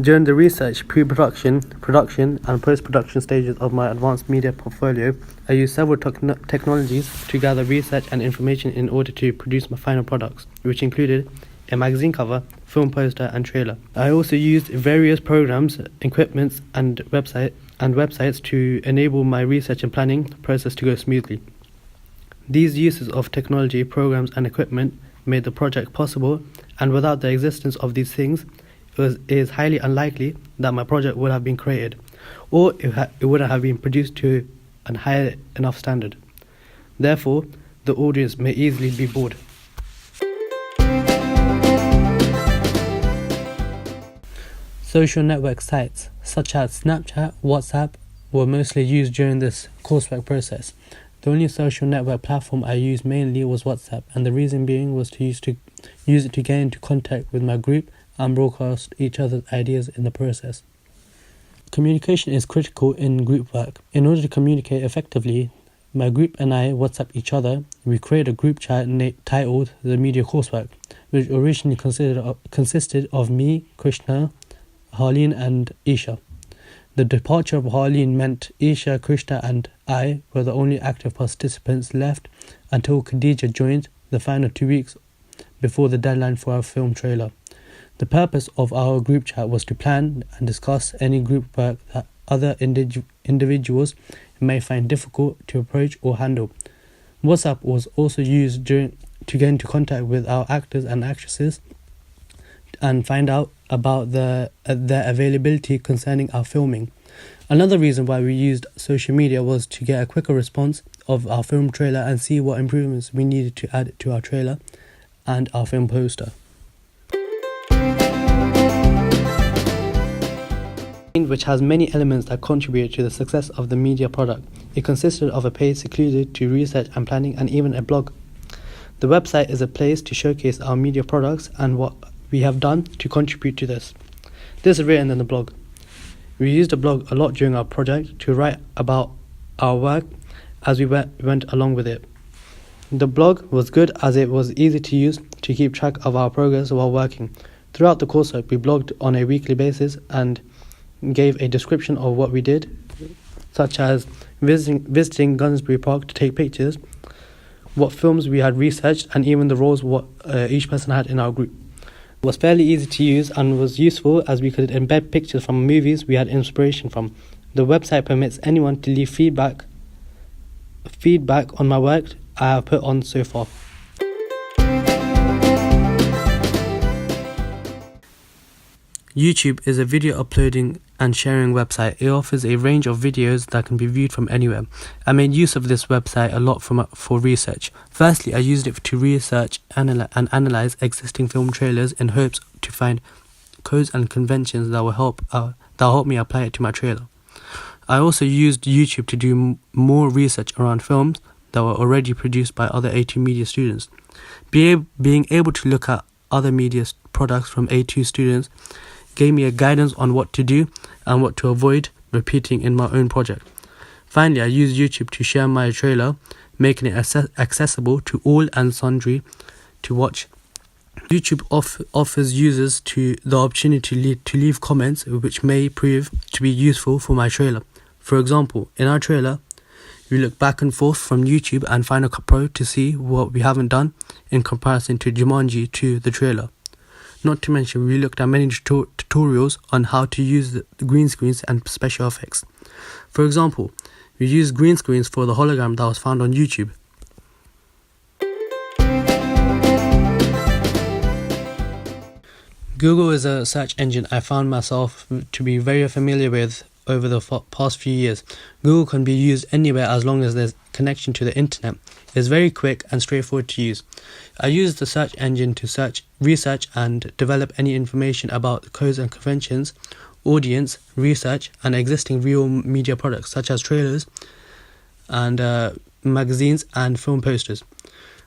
During the research, pre-production, production and post-production stages of my advanced media portfolio, I used several technologies to gather research and information in order to produce my final products, which included a magazine cover, film poster and trailer. I also used various programs, equipments and websites to enable my research and planning process to go smoothly. These uses of technology, programs and equipment made the project possible, and without the existence of these things, it is highly unlikely that my project would have been created, or it wouldn't have been produced to a high enough standard. Therefore, the audience may easily be bored. Social network sites such as Snapchat, WhatsApp were mostly used during this coursework process. The only social network platform I used mainly was WhatsApp, and the reason being was to use it to get into contact with my group and broadcast each other's ideas in the process. Communication is critical in group work. In order to communicate effectively, my group and I WhatsApp each other. We created a group chat titled The Media Coursework, which originally consisted of me, Krishna, Harleen and Isha. The departure of Harleen meant Isha, Krishna and I were the only active participants left until Khadija joined the final 2 weeks before the deadline for our film trailer. The purpose of our group chat was to plan and discuss any group work that other individuals may find difficult to approach or handle. WhatsApp was also used to get into contact with our actors and actresses and find out about their availability concerning our filming. Another reason why we used social media was to get a quicker response of our film trailer and see what improvements we needed to add to our trailer and our film poster. Which has many elements that contribute to the success of the media product. It consisted of a page secluded to research and planning and even a blog. The website is a place to showcase our media products and what we have done to contribute to this. This is written in the blog. We used the blog a lot during our project to write about our work as we went along with it. The blog was good as it was easy to use to keep track of our progress while working. Throughout the coursework, we blogged on a weekly basis and gave a description of what we did, such as visiting Gunsbury Park to take pictures, what films we had researched, and even the roles what each person had in our group. It was fairly easy to use and was useful as we could embed pictures from movies we had inspiration from. The website permits anyone to leave feedback on my work I have put on so far. YouTube is a video uploading and sharing website. It offers a range of videos that can be viewed from anywhere. I made use of this website a lot for research. Firstly, I used it to research and analyze existing film trailers in hopes to find codes and conventions that will help me apply it to my trailer. I also used YouTube to do more research around films that were already produced by other A2 media students. Being able to look at other media products from A2 students gave me a guidance on what to do and what to avoid repeating in my own project. Finally, I used YouTube to share my trailer, making it accessible to all and sundry to watch. YouTube offers users the opportunity to leave comments which may prove to be useful for my trailer. For example, in our trailer, we look back and forth from YouTube and Final Cut Pro to see what we haven't done in comparison to Jumanji 2, the trailer. Not to mention, we looked at many tutorials on how to use the green screens and special effects. For example, we used green screens for the hologram that was found on YouTube. Google is a search engine I found myself to be very familiar with over the past few years. Google can be used anywhere as long as there's connection to the internet. It's very quick and straightforward to use. I use the search engine to research and develop any information about the codes and conventions, audience, research, and existing real media products such as trailers and magazines and film posters.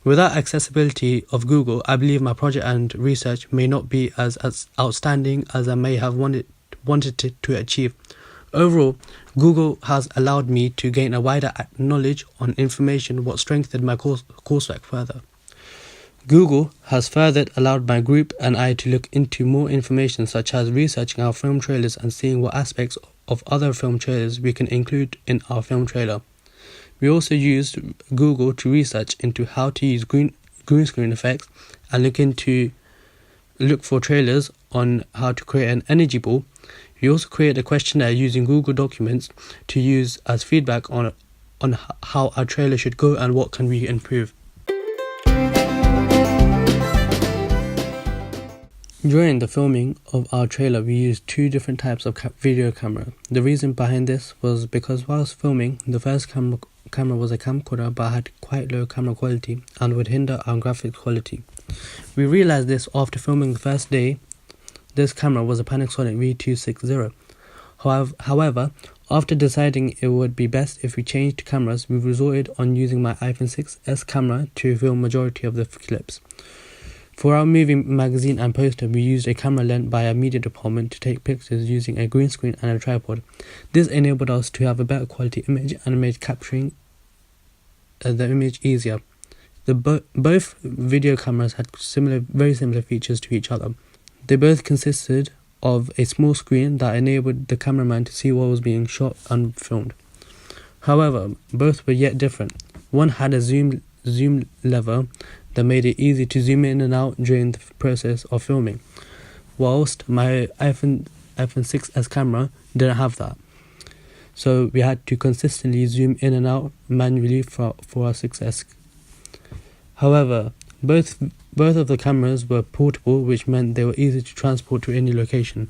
Without accessibility of Google, I believe my project and research may not be as outstanding as I may have wanted it to achieve. Overall, Google has allowed me to gain a wider knowledge on information what strengthened my coursework further. Google has further allowed my group and I to look into more information, such as researching our film trailers and seeing what aspects of other film trailers we can include in our film trailer. We also used Google to research into how to use green screen effects and look for trailers on how to create an energy ball. We also created a questionnaire using Google Documents to use as feedback on how our trailer should go and what can we improve. During the filming of our trailer, we used two different types of video camera. The reason behind this was because whilst filming, the first camera was a camcorder but had quite low camera quality and would hinder our graphics quality. We realized this after filming the first day. This camera was a Panasonic V260. However, after deciding it would be best if we changed cameras, we resorted on using my iPhone 6s camera to film majority of the clips. For our movie magazine and poster, we used a camera lent by our media department to take pictures using a green screen and a tripod. This enabled us to have a better quality image and made capturing the image easier. Both video cameras had very similar features to each other. They both consisted of a small screen that enabled the cameraman to see what was being shot and filmed. However, both were yet different. One had a zoom lever that made it easy to zoom in and out during the process of filming, whilst my iPhone 6s camera didn't have that. So we had to consistently zoom in and out manually for our 6s. However, both of the cameras were portable, which meant they were easy to transport to any location.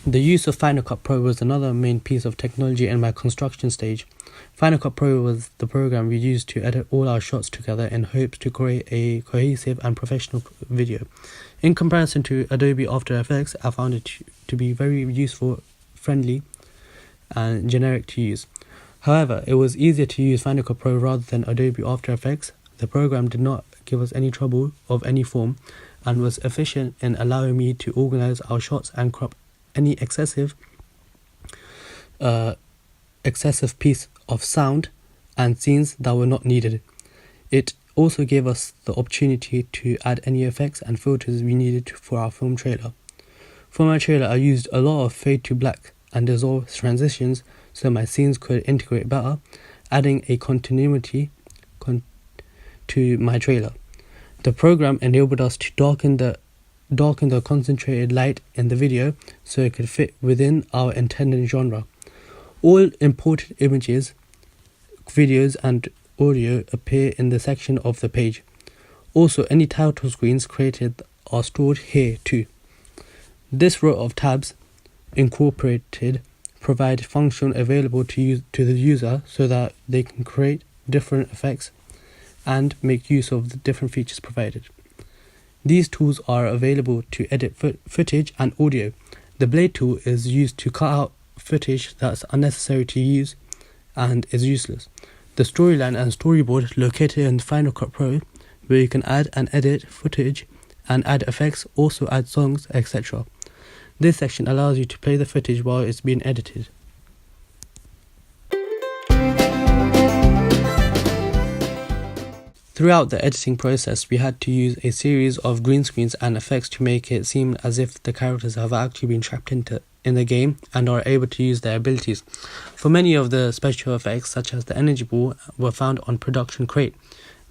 The use of Final Cut Pro was another main piece of technology in my construction stage. Final Cut Pro was the program we used to edit all our shots together in hopes to create a cohesive and professional video. In comparison to Adobe After Effects, I found it to be very useful, friendly, and generic to use. However, it was easier to use Final Cut Pro rather than Adobe After Effects. The program did not give us any trouble of any form and was efficient in allowing me to organize our shots and crop any excessive piece of sound and scenes that were not needed. It also gave us the opportunity to add any effects and filters we needed for our film trailer. For my trailer, I used a lot of fade to black and dissolve transitions so my scenes could integrate better, adding a continuity to my trailer. The program enabled us to darken the concentrated light in the video so it could fit within our intended genre. All imported images, videos and audio appear in the section of the page. Also, any title screens created are stored here too. This row of tabs incorporated provide function available to the user so that they can create different effects and make use of the different features provided. These tools are available to edit footage and audio. The blade tool is used to cut out footage that's unnecessary to use and is useless. The storyline and storyboard located in Final Cut Pro, where you can add and edit footage and add effects, also add songs, etc. This section allows you to play the footage while it's being edited. Throughout the editing process, we had to use a series of green screens and effects to make it seem as if the characters have actually been trapped in the game and are able to use their abilities. For many of the special effects, such as the energy ball, were found on Production Crate,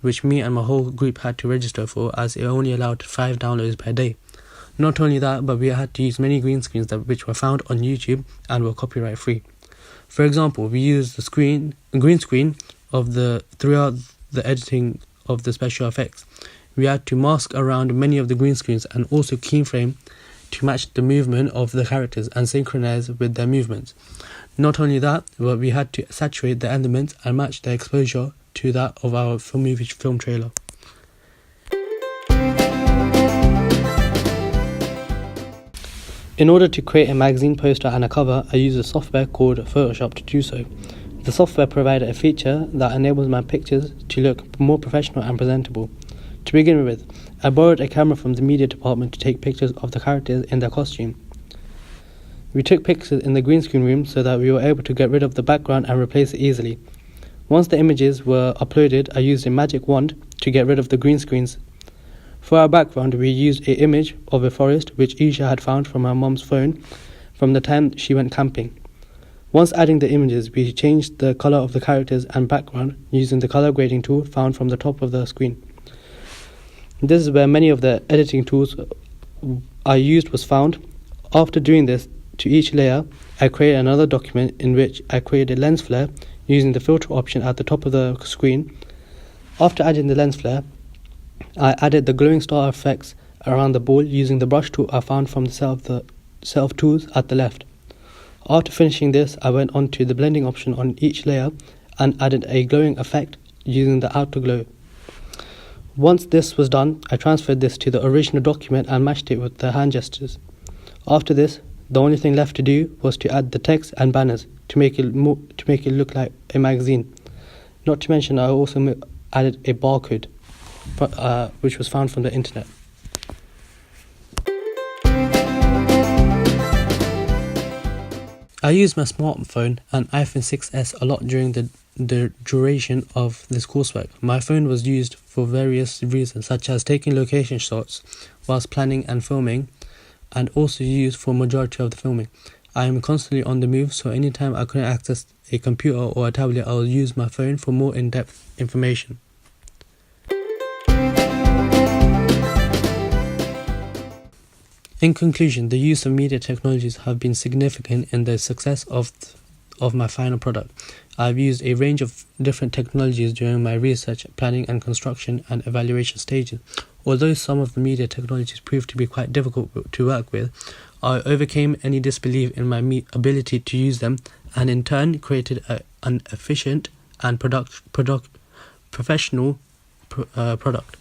which me and my whole group had to register for as it only allowed 5 downloads per day. Not only that, but we had to use many green screens which were found on YouTube and were copyright free. For example, we used the green screen throughout the editing of the special effects. We had to mask around many of the green screens and also keyframe to match the movement of the characters and synchronize with their movements. Not only that, but we had to saturate the elements and match the exposure to that of our film trailer. In order to create a magazine poster and a cover, I used a software called Photoshop to do so. The software provided a feature that enables my pictures to look more professional and presentable. To begin with, I borrowed a camera from the media department to take pictures of the characters in their costume. We took pictures in the green screen room so that we were able to get rid of the background and replace it easily. Once the images were uploaded, I used a magic wand to get rid of the green screens. For our background, we used an image of a forest which Isha had found from her mom's phone from the time she went camping. Once adding the images, we changed the color of the characters and background using the color grading tool found from the top of the screen. This is where many of the editing tools I used was found. After doing this to each layer, I created another document in which I created a lens flare using the filter option at the top of the screen. After adding the lens flare, I added the glowing star effects around the ball using the brush tool I found from the set of tools at the left. After finishing this, I went on to the blending option on each layer and added a glowing effect using the outer glow. Once this was done, I transferred this to the original document and matched it with the hand gestures. After this, the only thing left to do was to add the text and banners to make it look like a magazine. Not to mention, I also added a barcode, which was found from the internet. I used my smartphone and iPhone 6s a lot during the duration of this coursework. My phone was used for various reasons, such as taking location shots whilst planning and filming, and also used for majority of the filming. I am constantly on the move, so anytime I couldn't access a computer or a tablet, I will use my phone for more in-depth information. In conclusion, the use of media technologies have been significant in the success of my final product. I've used a range of different technologies during my research, planning and construction and evaluation stages. Although some of the media technologies proved to be quite difficult to work with, I overcame any disbelief in my ability to use them and in turn created an efficient and professional product.